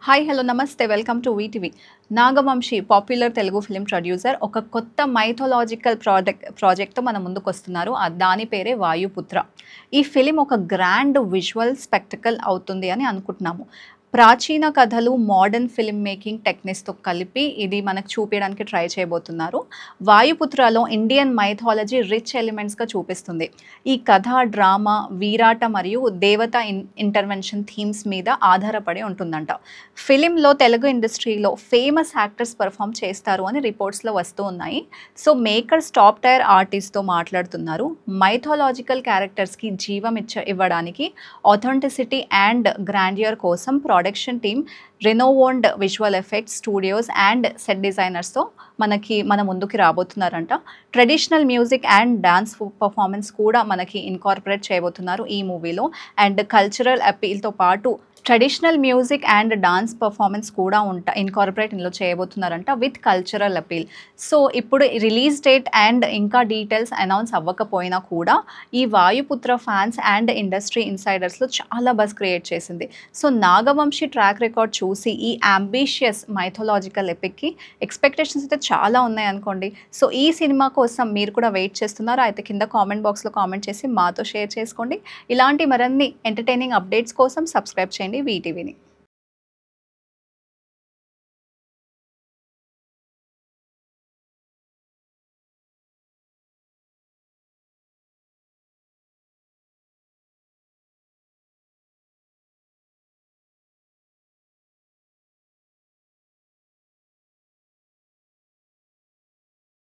Hi hello నమస్తే welcome to VTV. Nagavamsi popular Telugu film producer ఒక కొత్త మైథలాజికల్ ప్రాజెక్ట్తో మన ముందుకు వస్తున్నారు. దాని పేరే వాయుపుత్ర. ఈ ఫిలిం ఒక గ్రాండ్ విజువల్ స్పెక్టకల్ అవుతుంది అని అనుకుంటున్నాము. ప్రాచీన కథలు మోడర్న్ ఫిల్మ్ మేకింగ్ టెక్నిక్స్తో కలిపి ఇది మనకు చూపించడానికి ట్రై చేయబోతున్నారు. వాయుపుత్రలో ఇండియన్ మైథాలజీ రిచ్ ఎలిమెంట్స్గా చూపిస్తుంది. ఈ కథ డ్రామా వీరాట మరియు దేవత ఇంటర్వెన్షన్ థీమ్స్ మీద ఆధారపడి ఉంటుందంట. ఫిలింలో తెలుగు ఇండస్ట్రీలో ఫేమస్ యాక్టర్స్ పర్ఫామ్ చేస్తారు అని రిపోర్ట్స్లో వస్తూ ఉన్నాయి. సో మేకర్స్ టాప్ టైర్ ఆర్టిస్ట్తో మాట్లాడుతున్నారు. మైథాలజికల్ క్యారెక్టర్స్కి జీవం ఇవ్వడానికి ఆథెంటిసిటీ అండ్ గ్రాండియర్ కోసం production team renowned visual effects studios and set డిజైనర్స్తో మన ముందుకి రాబోతున్నారంట. Traditional music and dance performance కూడా మనకి ఇన్కార్పొరేట్ చేయబోతున్నారు ఈ మూవీలో. అండ్ కల్చరల్ అపీల్తో పాటు traditional music and dance performance కూడా ఇన్కార్పొరేట్ ఇందులో చేయబోతున్నారంట విత్ కల్చరల్ అపీల్. సో ఇప్పుడు రిలీజ్ డేట్ అండ్ ఇంకా డీటెయిల్స్ అనౌన్స్ అవ్వకపోయినా కూడా ఈ వాయుపుత్ర ఫ్యాన్స్ అండ్ ఇండస్ట్రీ ఇన్సైడర్స్లో చాలా బజ్ క్రియేట్ చేసింది. సో నాగవంశీ ట్రాక్ రికార్డ్ చూసి ఈ అంబిషియస్ మైథలాజికల్ ఎపిక్కి ఎక్స్పెక్టేషన్స్ అయితే చాలా ఉన్నాయి అనుకోండి. సో ఈ సినిమా కోసం మీరు కూడా వెయిట్ చేస్తున్నారు అయితే కింద కామెంట్ బాక్స్లో కామెంట్ చేసి మాతో షేర్ చేసుకోండి. ఇలాంటి మరిన్ని ఎంటర్టైనింగ్ అప్డేట్స్ కోసం సబ్స్క్రైబ్ చేయండి వీటీవీని.